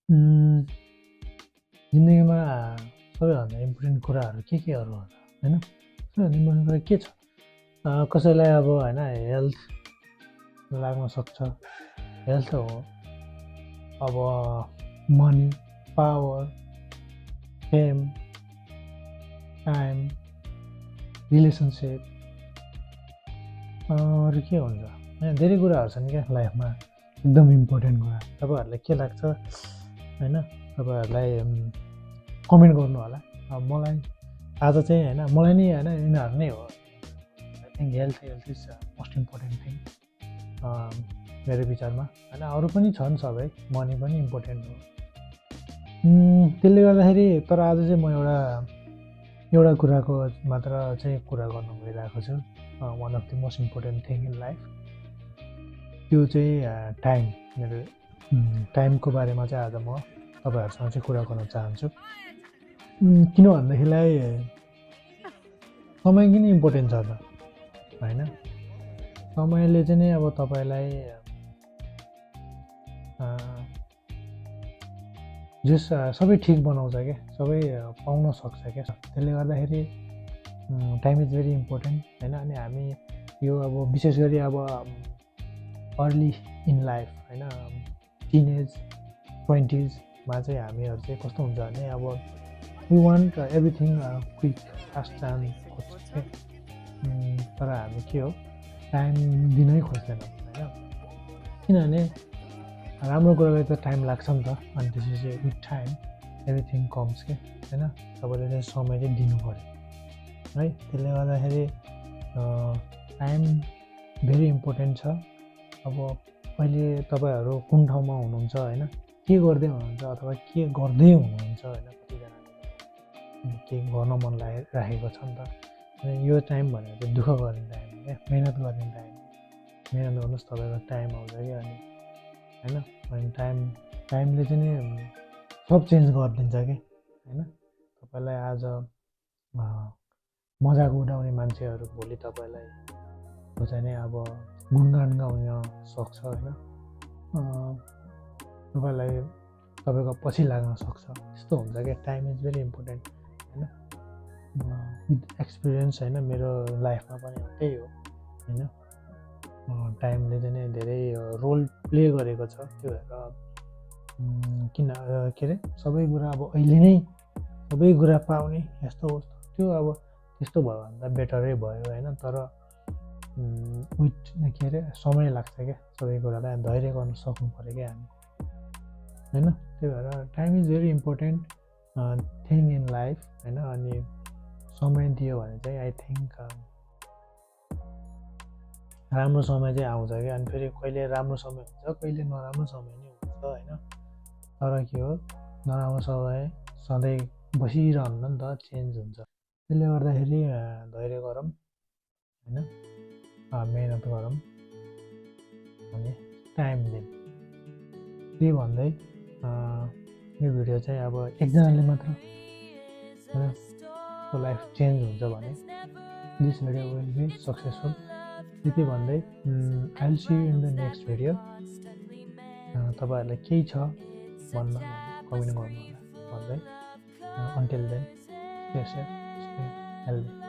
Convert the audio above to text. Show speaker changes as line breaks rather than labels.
उम्, जिन्दगीमा सबैभन्दा इम्पोर्टेन्ट कुराहरू के-केहरू होला होइन? सबैभन्दा इम्पोर्टेन्ट कुरा के छ? कसैलाई अब होइन हेल्थ लाग्न सक्छ, हेल्थ हो, अब money, power, fame, time, relationship अरू के हुन्छ होइन? धेरै कुराहरू छन् क्या लाइफमा एकदम इम्पोर्टेन्ट कुरा। तपाईँहरूलाई के लाग्छ होइन? तपाईँहरूलाई कमेन्ट गर्नु होला। अब मलाई आज चाहिँ होइन मलाई नै होइन यिनीहरू नै हो। I think health is most important thing मेरो विचारमा होइन। अरू पनि छन् सबै, मनी पनि इम्पोर्टेन्ट हो। त्यसले गर्दाखेरि तर आज चाहिँ म एउटा कुराको मात्र चाहिँ कुरा गर्न गइरहेको छु। One of the most important thing in life, त्यो चाहिँ टाइम। मेरो टाइमको बारेमा चाहिँ आज म तपाईँहरूसँग चाहिँ कुरा गर्न चाहन्छु। किन भन्दाखेरिलाई समय किन इम्पोर्टेन्ट छ त होइन? समयले चाहिँ नै अब तपाईँलाई जस सबै ठिक बनाउँछ क्या, सबै पाउन सक्छ क्या। त्यसले गर्दाखेरि टाइम इज भेरी इम्पोर्टेन्ट होइन। अनि हामी यो अब विशेष गरी अब अर्ली इन लाइफ होइन, टिनेज 20sमा चाहिँ हामीहरू चाहिँ कस्तो हुन्छ भने अब we want everything quick fast chance खोज्छ क्या। तर हामी के हो, टाइम दिनै खोज्दैनौँ होइन। किनभने राम्रो कुरालाई त टाइम लाग्छ नि त। अनि त्यसपछि विथ टाइम एभ्रिथिङ कम्स के होइन। तपाईँले चाहिँ समय चाहिँ दिनु पऱ्यो है। त्यसले गर्दाखेरि टाइम भेरी इम्पोर्टेन्ट छ। अब अहिले तपाईँहरू कुन ठाउँमा हुनुहुन्छ होइन, के गर्दै हुनुहुन्छ अथवा के गर्दै हुनुहुन्छ होइन, कतिजनाले के गर्न मन राखेको छ नि त। अनि यो टाइम भनेको चाहिँ दुःख गर्ने टाइम हो क्या, मिहिनेत गर्ने टाइम। मिहिनेत गर्नुहोस्, तपाईँको टाइम आउँछ क्या। अनि होइन, अनि टाइमले चाहिँ नि सब चेन्ज गरिदिन्छ कि होइन। तपाईँलाई आज मजाक उडाउने मान्छेहरू भोलि तपाईँलाई चाहिँ नि अब गुणगान गाउन सक्छ होइन। तपाईँको पछि लाग्न सक्छ, त्यस्तो हुन्छ क्या। टाइम इज भेरी इम्पोर्टेन्ट होइन। विथ एक्सपिरियन्स होइन, मेरो लाइफमा पनि त्यही हो होइन। टाइमले चाहिँ नि धेरै रोल प्ले गरेको छ। त्यो भएर किन के अरे सबै कुरा अब अहिले नै सबै कुरा पाउने यस्तो होस्, त्यो अब त्यस्तो भयो भने त बेटरै भयो होइन। तर विथ के अरे समय लाग्छ क्या सबै कुरालाई, धैर्य गर्न सक्नु पऱ्यो क्या हामी होइन। त्यही भएर time is very important thing in life होइन। अनि समय दियो भने चाहिँ आई थिङ्क राम्रो समय चाहिँ आउँछ क्या। अनि फेरि कहिले राम्रो समय हुन्छ, कहिले नराम्रो समय नै हुन्छ होइन। तर के हो, नराम्रो समय सधैँ बसिरहन्न नि त, चेन्ज हुन्छ। त्यसले गर्दाखेरि धैर्य गरौँ होइन, मेहनत गरौँ अनि टाइम दिउँ। त्यही भन्दै यो भिडियो चाहिँ अब एकजनाले मात्र होइन को लाइफ चेन्ज हुन्छ भने this video will be successful. त्यति भन्दै I will see you in the next video. तपाईँहरूलाई केही छ भन्न कमेन्ट गर्नु होला भन्दै until then stay safe, stay healthy.